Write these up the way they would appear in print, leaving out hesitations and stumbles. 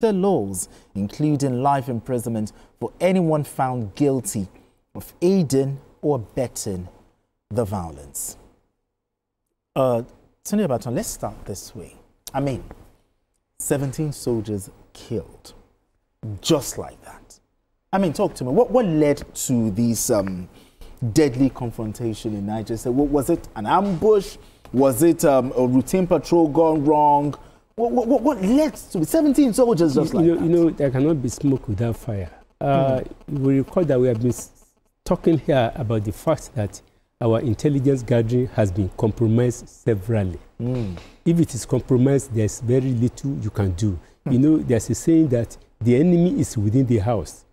the laws, including life imprisonment for anyone found guilty of aiding or abetting the violence. Tony Abaton, let's start this way. I mean, 17 soldiers killed, just like that. I mean, talk to me. What led to this deadly confrontation in Niger? So, was it an ambush? Was it a routine patrol gone wrong? What led to 17 soldiers just like that? You know, there cannot be smoke without fire. We recall that we have been talking here about the fact that our intelligence gathering has been compromised severally. If it is compromised, there's very little you can do. You know, there's a saying that the enemy is within the house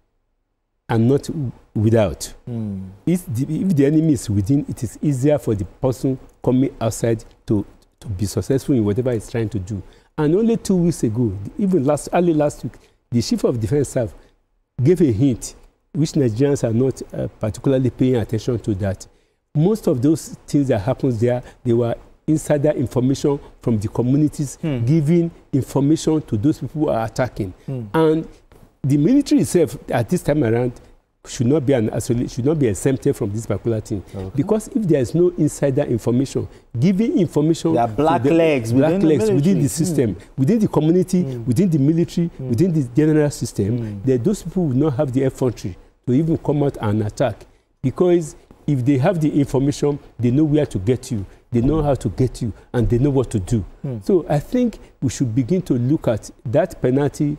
and not without. If the enemy is within, it is easier for the person coming outside to be successful in whatever he's trying to do. And only 2 weeks ago, even early last week, the Chief of Defense Staff gave a hint, which Nigerians are not particularly paying attention to, that most of those things that happens there, they were insider information from the communities, giving information to those people who are attacking. And the military itself, at this time around, should not be exempted from this particular thing. Because if there is no insider information, giving information, there are black legs within the system, within the community, within the military, within the general system, that those people will not have the effrontery to even come out and attack. Because if they have the information, they know where to get you, they know how to get you, and they know what to do. So I think we should begin to look at that penalty.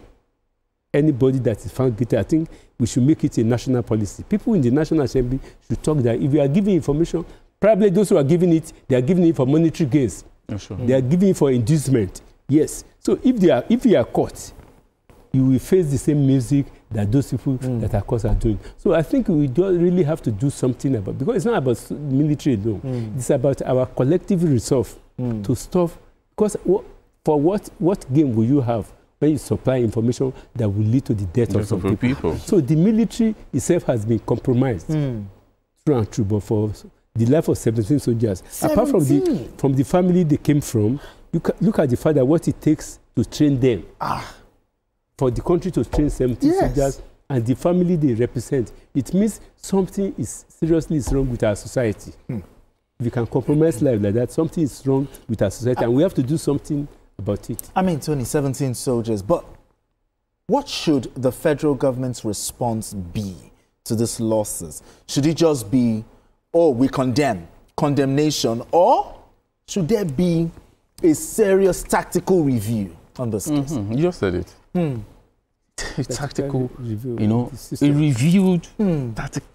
Anybody that is found guilty, I think we should make it a national policy. People in the National Assembly should talk that if you are giving information, probably those who are giving it, they are giving it for monetary gains. They are giving it for inducement. Yes. So if you are caught, you will face the same music that those people that are caught are doing. So I think we do really have to do something about, because it's not about military alone. It's about our collective resolve to stop. Because for what gain will you have when you supply information that will lead to the death of some people? So the military itself has been compromised through and through, but for the life of 17 soldiers, apart from the family they came from, you look at the fact that what it takes to train them. For the country to train 17 soldiers and the family they represent, it means something is seriously wrong with our society. If you can compromise life like that, something is wrong with our society, and we have to do something about it. I mean, Tony, 17 soldiers, but what should the federal government's response be to these losses? Should it just be, oh, we condemnation, or should there be a serious tactical review on this case? You just said it. A tactical review, you know, a reviewed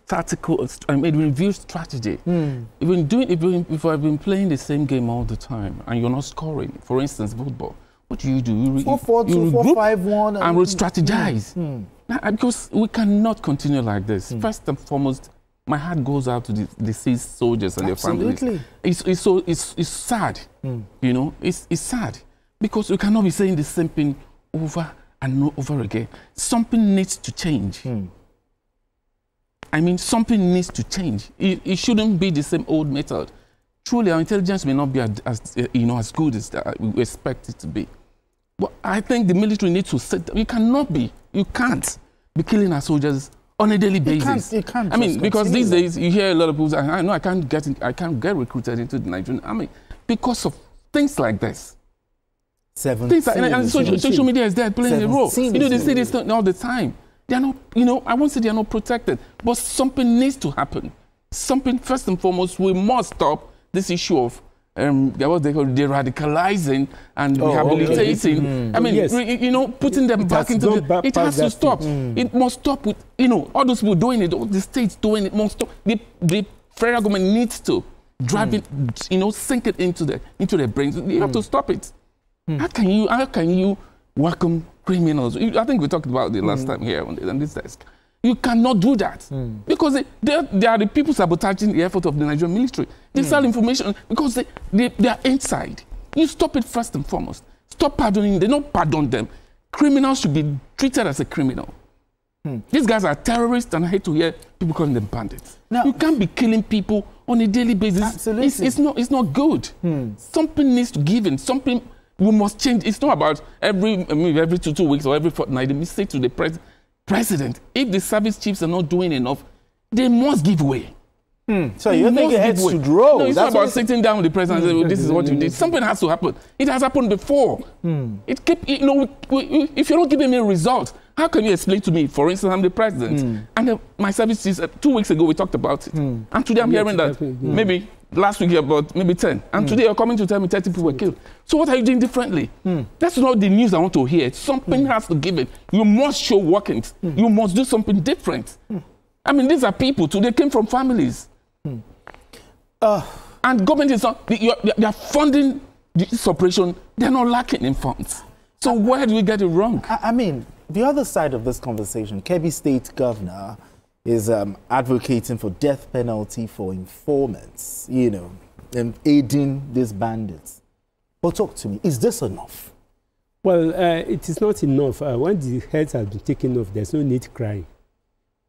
tactical, a reviewed strategy. If I've been playing the same game all the time and you're not scoring, for instance, football, what do? You 4-4-2, 4-5-1, and re-strategize. Because we cannot continue like this. First and foremost, my heart goes out to the deceased soldiers and their families. It's sad, you know, it's sad, because we cannot be saying the same thing over and over again. Something needs to change. I mean, something needs to change. It shouldn't be the same old method. Truly, our intelligence may not be as good as we expect it to be. But I think the military needs to set. You can't be killing our soldiers on a daily basis. You can't. I mean, because these days you hear a lot of people say, I know I can't get recruited into the Nigerian army because of things like this. And social media is there playing a role. You know, they say this all the time. They are not, you know, I won't say they are not protected, but something needs to happen. Something, first and foremost, we must stop this issue of what they call de-radicalizing and rehabilitating. I mean, you know, putting them back into the... It has to stop. It must stop with, you know, all those people doing it, all the states doing it, must stop. The federal government needs to drive it, you know, sink it into their brains. You have to stop it. How can you welcome criminals? I think we talked about it last time here on this desk. You cannot do that because they are the people sabotaging the effort of the Nigerian military. They sell information because they are inside. You stop it first and foremost. Stop pardoning. They don't pardon them. Criminals should be treated as a criminal. These guys are terrorists, and I hate to hear people calling them bandits. Now, you can't be killing people on a daily basis. Absolutely. It's not good. Something needs to give in. We must change. It's not about every 2 weeks or every fortnight. We say to the president, if the service chiefs are not doing enough, they must give way. So you think your head should roll? No, it's not about sitting down with the president and saying, this is what you did. Something has to happen. It has happened before. If you're not giving me a result, how can you explain to me, for instance, I'm the president, and my service chiefs, 2 weeks ago we talked about it, and today I'm hearing that maybe last week about maybe 10, and today you're coming to tell me 30 people were killed. So what are you doing differently? That's not the news I want to hear. Something has to give it. You must show workings. You must do something different. I mean, these are people too. They came from families. And government is not, they are funding this operation. They're not lacking in funds. So where do we get it wrong? I mean, the other side of this conversation, Kebbi State Governor is advocating for death penalty for informants, you know, and aiding these bandits. But talk to me, is this enough? Well, it is not enough. When the heads have been taken off, there's no need crying.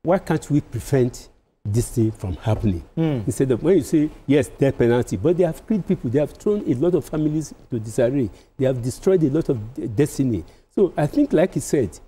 Why can't we prevent this thing from happening? Instead of when you say, yes, death penalty, but they have killed people. They have thrown a lot of families to disarray. They have destroyed a lot of destiny. So I think, like he said,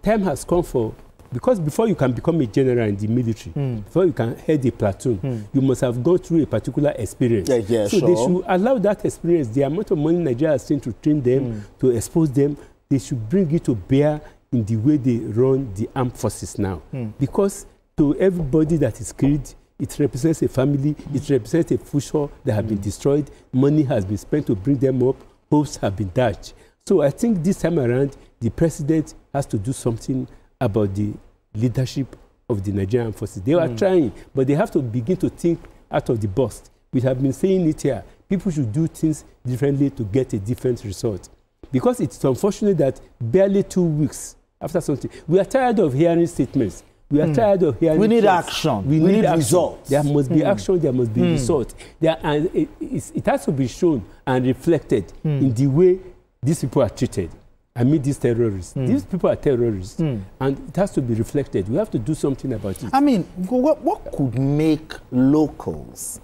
time has come for, because before you can become a general in the military, before you can head a platoon, you must have gone through a particular experience. So they should allow that experience. The amount of money Nigeria has seen to train them, to expose them, they should bring it to bear in the way they run the armed forces now. Because to everybody that is killed, it represents a family, it represents a future that has been destroyed, money has been spent to bring them up, hopes have been dashed. So I think this time around, the president has to do something about the leadership of the Nigerian forces. They are trying, but they have to begin to think out of the box. We have been saying it here. People should do things differently to get a different result. Because it's unfortunate that barely 2 weeks after something, we are tired of hearing statements. We are tired of hearing. We need action. We need results. There must be action. There must be results. And it has to be shown and reflected in the way these people are treated. I mean, these terrorists. These people are terrorists, and it has to be reflected. We have to do something about it. I mean, what could make locals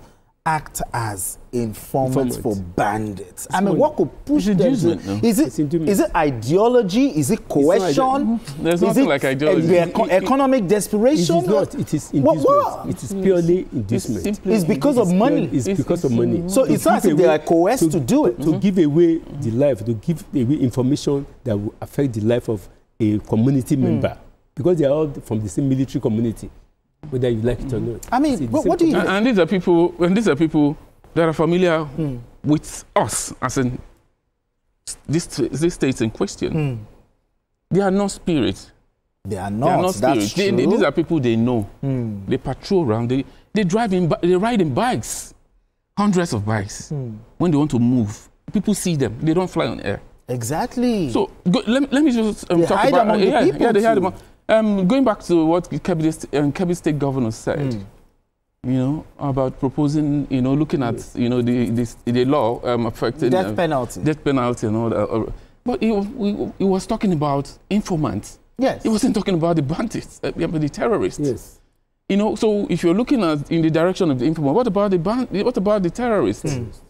act as informants for bandits? I mean, what could push them to? Is it ideology? Is it coercion? There's nothing like ideology. Economic desperation? It is not. It is inducement. It is purely inducement. It's because of money. It's because of money. So it's not as if they are coerced to do it. To give away the life, to give away information that will affect the life of a community member. Because they are all from the same military community, whether you like it or not. I mean, what do you think? And these are people that are familiar with us, as in this states in question. They are not spirits. They are not. That's true. These are people they know. They patrol around. They ride in bikes, hundreds of bikes. When they want to move, people see them. They don't fly on air. Exactly. So let me just talk about. They hide among. Going back to what Kebbi State Governor said, you know, about proposing, you know, looking at, you know, the law affecting death penalty and all that. But he was talking about informants. Yes. He wasn't talking about the bandits, the terrorists. Yes. You know, so if you're looking at in the direction of the informant, what about the terrorists?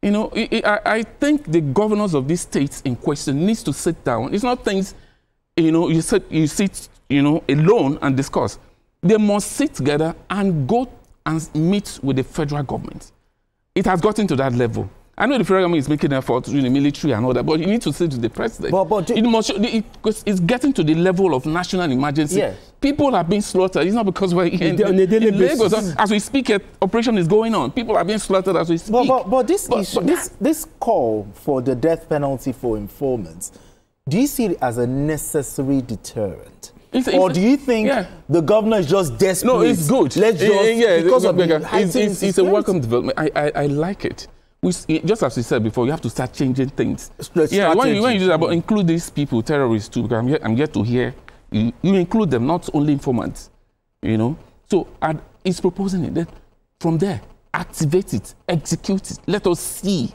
You know, I think the governors of these states in question needs to sit down. It's not things, you know, you sit, you know, alone and discuss. They must sit together and go and meet with the federal government. It has gotten to that level. I know the federal government is making efforts in the military and all that, but you need to sit with the president. It's getting to the level of national emergency. Yes. People are being slaughtered. It's not because we're in Lagos. As we speak, operation is going on. People are being slaughtered as we speak. But this call for the death penalty for informants, do you see it as a necessary deterrent? Or do you think the governor is just desperate? No, it's good. Let's just, because of it's a welcome development. I like it. Just as we said before, you have to start changing things. When you do that, but include these people, terrorists too, because I'm yet to hear you include them, not only informants, you know. So it's proposing it. Then from there, activate it, execute it. Let us see.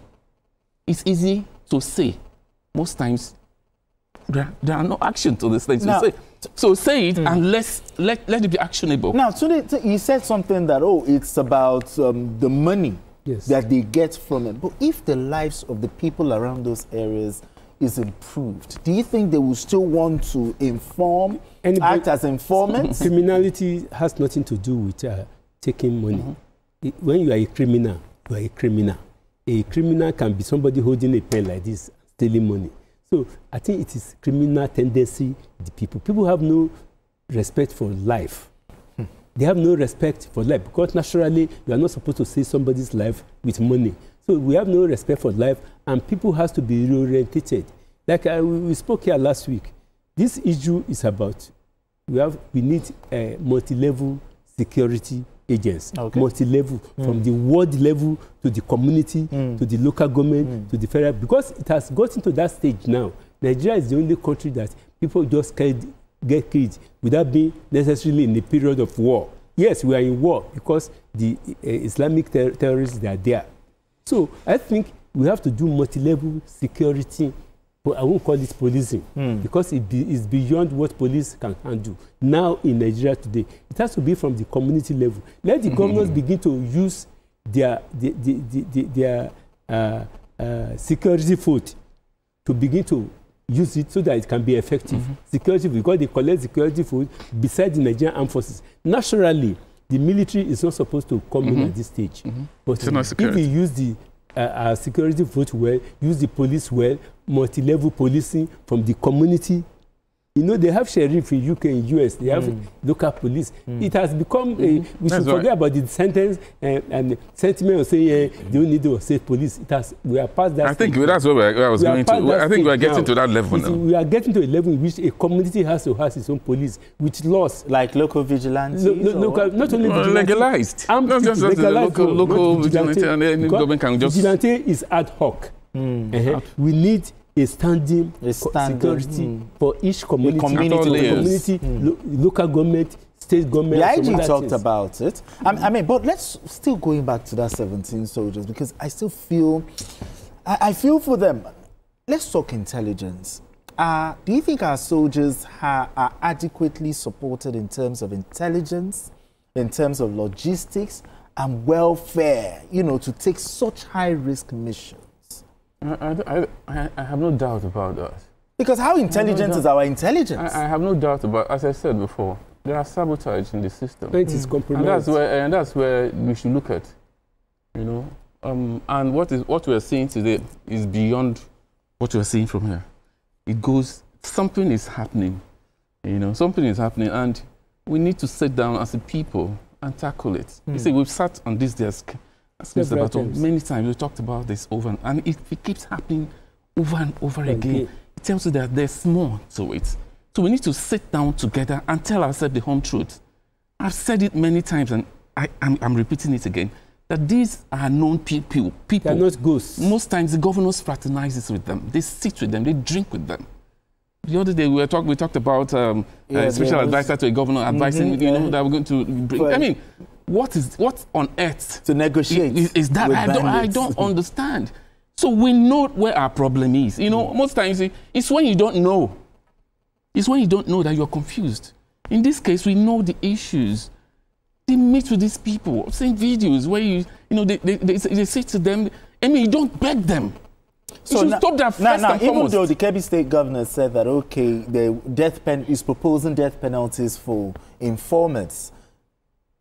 It's easy to say. Most times, there are no action to this thing. So say it and let it be actionable. Now, today you said something that, it's about the money that they get from it. But if the lives of the people around those areas is improved, do you think they will still want to inform, act as informants? Criminality has nothing to do with taking money. When you are a criminal, you are a criminal. A criminal can be somebody holding a pen like this, stealing money. So I think it is criminal tendency. The people have no respect for life. They have no respect for life because naturally you are not supposed to save somebody's life with money. So we have no respect for life, and people have to be reorientated. Like we spoke here last week. This issue is about we need multi-level security agents, multi-level, from the ward level to the community, to the local government, to the federal, because it has gotten to that stage now. Nigeria is the only country that people just get killed without being necessarily in a period of war. Yes, we are in war because the Islamic terrorists are there. So I think we have to do multi-level security. But I won't call it policing because it's beyond what police can handle. Now in Nigeria today, it has to be from the community level. Let the governors begin to use their security vote to begin to use it so that it can be effective. Security, because they collect security vote beside the Nigerian armed forces. Naturally, the military is not supposed to come in at this stage. But if we use the security vote well, use the police well, multi-level policing from the community. You know, they have sheriff in UK and US, they have local police. It has become, we should forget about the sentence and sentiment of saying, they don't need to say police. We are past that. I think that's where I was going to. I think we are getting to that level now. We are getting to a level in which a community has to have its own police, with laws. Like local vigilantes? Not only legalized. Not just local vigilante, and then the government can just... Vigilante is ad hoc. We need a standing security for each community, local government, state government. The IG talked about it. I mean, but let's still going back to that 17 soldiers, because I still feel, I feel for them. Let's talk intelligence. Do you think our soldiers are adequately supported in terms of intelligence, in terms of logistics and welfare, you know, to take such high-risk missions? I have no doubt about that. Because how intelligent is our intelligence? I have no doubt about, as I said before, there are sabotage in the system. It is compromised. And that's where we should look at, you know. And what we are seeing today is beyond what we are seeing from here. It goes, something is happening, you know, something is happening, and we need to sit down as a people and tackle it. You see, we've sat on this desk many times. We talked about this over, and it keeps happening over and over again. It tells you that there's more to it. So we need to sit down together and tell ourselves the home truth. I've said it many times, and I'm repeating it again, that these are known people. They're not ghosts. Most times the governors fraternizes with them. They sit with them. They drink with them. The other day we talked about special advisor to a governor advising, you know, that we're going to bring. I mean, what on earth to negotiate is that? I don't understand. So we know where our problem is. You know, most times it's when you don't know. It's when you don't know that you're confused. In this case, we know the issues. They meet with these people. I've seen videos where they say to them, I mean, you don't beg them. So you should stop that first and even foremost. though the Kebbi State governor said that, okay, the is proposing death penalties for informants,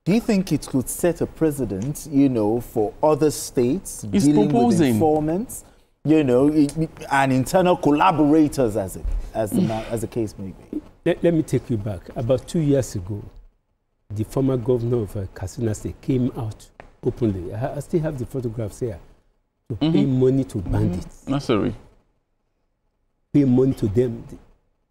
do you think it could set a precedent, you know, for other states dealing with informants, you know, and internal collaborators, as the case may be? Let me take you back. About 2 years ago, the former governor of Katsina State came out openly. I still have the photographs here. To pay money to bandits. Sorry. Pay money to them.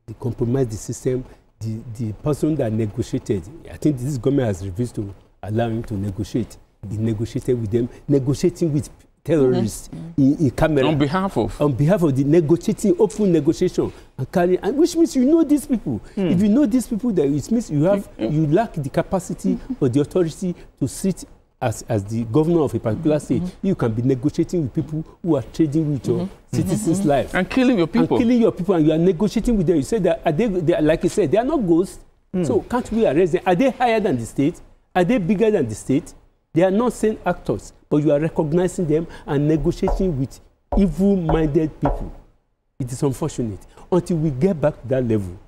They compromise the system. The person that negotiated, I think this government has refused to allow him to negotiate. He negotiated with them, negotiating with terrorists in camera. On behalf of the negotiating, open negotiation, and which means you know these people. If you know these people, that it means you lack the capacity or the authority to sit as the governor of a particular state. You can be negotiating with people who are trading with your citizens' lives. And killing your people. And you are negotiating with them. You say that, they like you said, they are not ghosts. So can't we arrest them? Are they higher than the state? Are they bigger than the state? They are not sane actors. but you are recognizing them and negotiating with evil-minded people. It is unfortunate. Until we get back to that level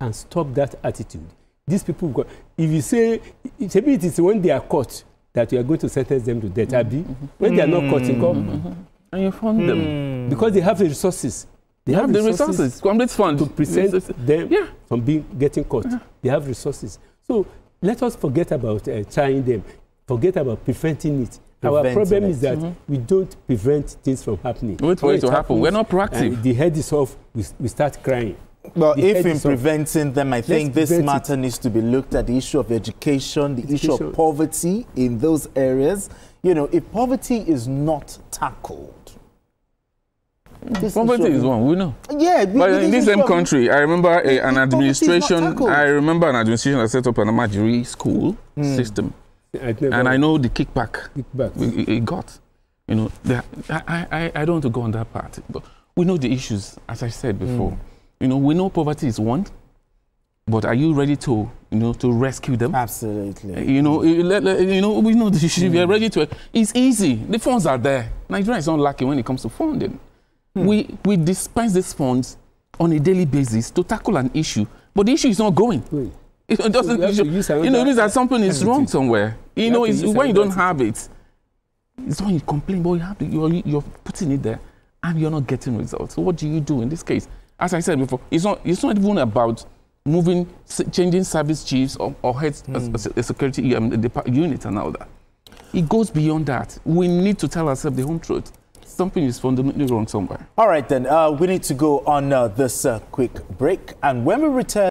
and stop that attitude, these people, if you say, maybe it is when they are caught that you are going to sentence them to death, Abi. When they are not caught, in court, and you fund them. Because they have the resources. They have the resources. Complete fund. To present them from getting caught. They have resources. So let us forget about trying them. Forget about preventing it. Our problem is that we don't prevent things from happening. Wait for it to happen. We're not proactive. The head is off, we start crying. Well, if in preventing them, I think this matter needs to be looked at, the issue of education, the issue of poverty in those areas. You know, if poverty is not tackled, poverty is one, we know. Yeah, but in this same country, I remember an administration that set up an Amajiri school system. And I know the kickback it got. You know, I don't want to go on that part, but we know the issues, as I said before. You know, we know poverty is one, but are you ready to, you know, to rescue them? Absolutely. You know, we know the issue. We are ready to. It's easy. The funds are there. Nigeria is not lacking when it comes to funding. We dispense these funds on a daily basis to tackle an issue, but the issue is not going. It doesn't. You know, it means that something is wrong somewhere. You know, it's when you don't have it. It's when you complain, but you have to, you're putting it there, and you're not getting results. So what do you do in this case? As I said before, it's not even about changing service chiefs or heads a security unit and all that. It goes beyond that. We need to tell ourselves the home truth. Something is fundamentally wrong somewhere. All right, then. We need to go on this quick break. And when we return,